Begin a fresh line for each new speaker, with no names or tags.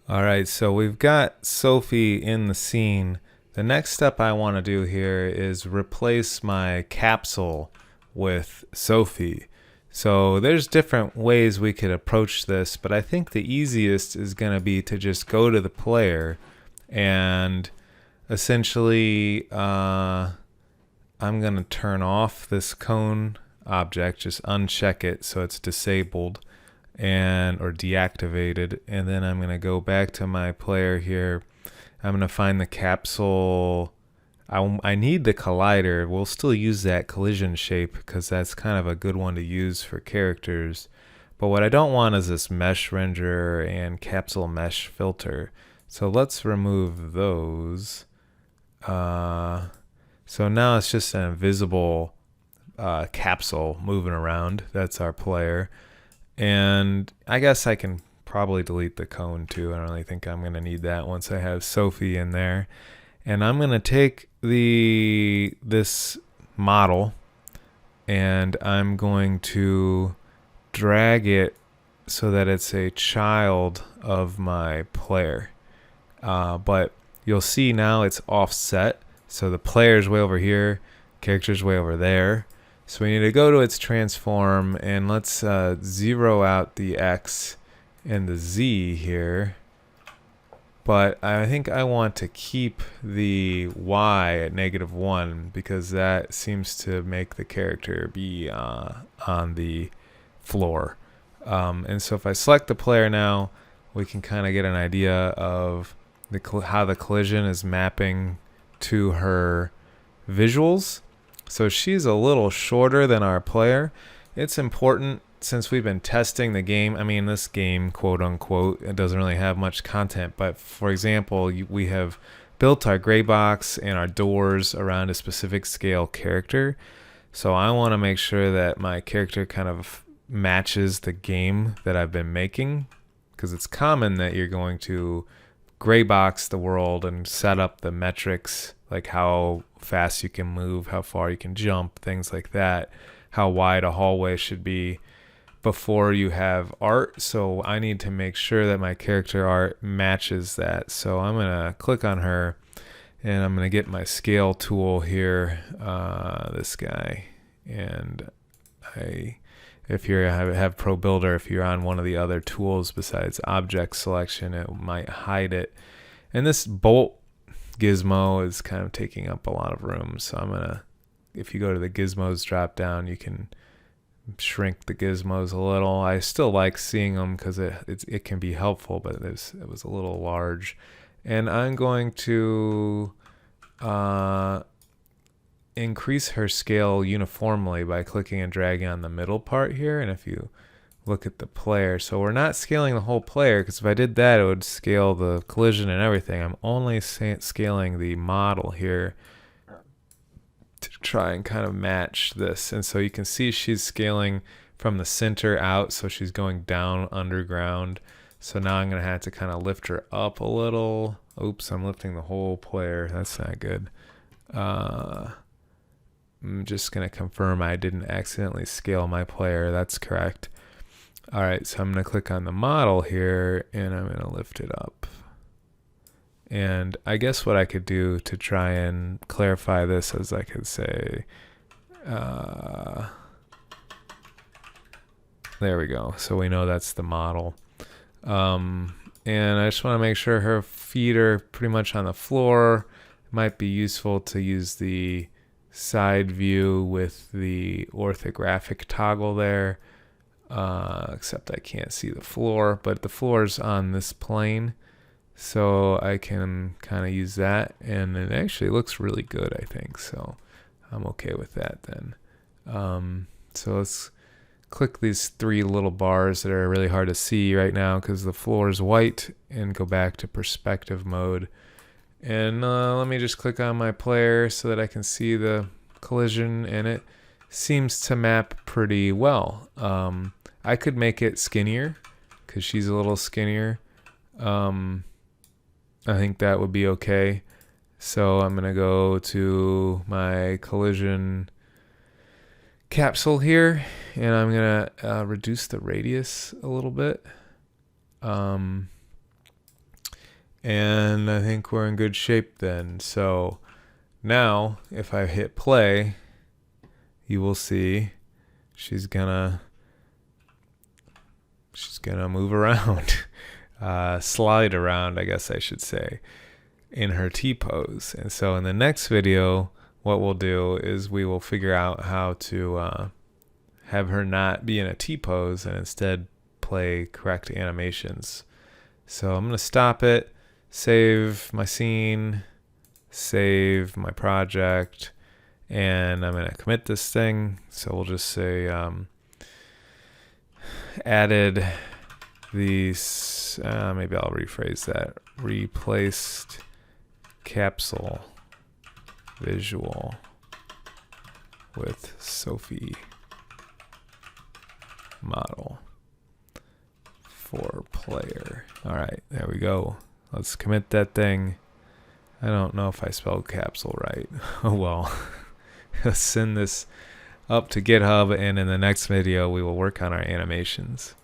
All right, so we've got Sophie in the scene. The next step I want to do here is replace my capsule with Sophie. So there's different ways we could approach this, but I think the easiest is going to be to just go to the player and essentially I'm going to turn off this cone object, just uncheck it so it's disabled and or deactivated, and then I'm going to go back to my player here. I'm going to find the capsule. I need the collider. We'll still use that collision shape because that's kind of a good one to use for characters. But what I don't want is this mesh renderer and capsule mesh filter. So let's remove those. So now it's just an invisible capsule moving around. That's our player. And I guess I can probably delete the cone too. I don't really think I'm going to need that once I have Sophie in there. And I'm going to take this model and I'm going to drag it so that it's a child of my player. But you'll see now it's offset. So the player's way over here, character's way over there. So we need to go to its transform and let's zero out the X and the Z here. But I think I want to keep the Y at -1 because that seems to make the character be on the floor. And so if I select the player now, we can kind of get an idea of how the collision is mapping to her visuals. So she's a little shorter than our player. It's important since we've been testing the game. I mean, this game, quote unquote, it doesn't really have much content. But for example, we have built our gray box and our doors around a specific scale character. So I want to make sure that my character kind of matches the game that I've been making, because it's common that you're going to gray box the world and set up the metrics, like how fast you can move, how far you can jump, things like that, how wide a hallway should be before you have art. So I need to make sure that my character art matches that. So I'm going to click on her and I'm going to get my scale tool here, this guy. And if you have Pro Builder, if you're on one of the other tools besides object selection, it might hide it. And this bolt gizmo is kind of taking up a lot of room. So I'm going to, if you go to the gizmos drop down, you can shrink the gizmos a little. I still like seeing them because it can be helpful, but it was a little large. And I'm going to increase her scale uniformly by clicking and dragging on the middle part here. And if you look at the player, so we're not scaling the whole player, because if I did that, it would scale the collision and everything. I'm only scaling the model here to try and kind of match this. And so you can see she's scaling from the center out, so she's going down underground. So now I'm going to have to kind of lift her up a little. Oops, I'm lifting the whole player. That's not good. I'm just going to confirm I didn't accidentally scale my player. That's correct. All right, so I'm going to click on the model here, and I'm going to lift it up. And I guess what I could do to try and clarify this is I could say, there we go. So we know that's the model. And I just want to make sure her feet are pretty much on the floor. It might be useful to use the side view with the orthographic toggle there, except I can't see the floor, but the floor is on this plane, so I can kind of use that, and it actually looks really good, I think, so I'm okay with that then. So let's click these three little bars that are really hard to see right now because the floor is white, and go back to perspective mode. And let me just click on my player so that I can see the collision, and it seems to map pretty well. I could make it skinnier because she's a little skinnier. I think that would be okay. So I'm going to go to my collision capsule here, and I'm going to reduce the radius a little bit. And I think we're in good shape then. So now if I hit play, you will see she's gonna move around, slide around, I guess I should say, in her T-pose. And so in the next video, what we'll do is we will figure out how to have her not be in a T-pose and instead play correct animations. So I'm going to stop it, save my scene, save my project, and I'm going to commit this thing. So we'll just say added these, maybe I'll rephrase that, replaced capsule visual with Sophie model for player. All right, there we go. Let's commit that thing. I don't know if I spelled capsule right. Oh well. Let's send this up to GitHub, and in the next video we will work on our animations.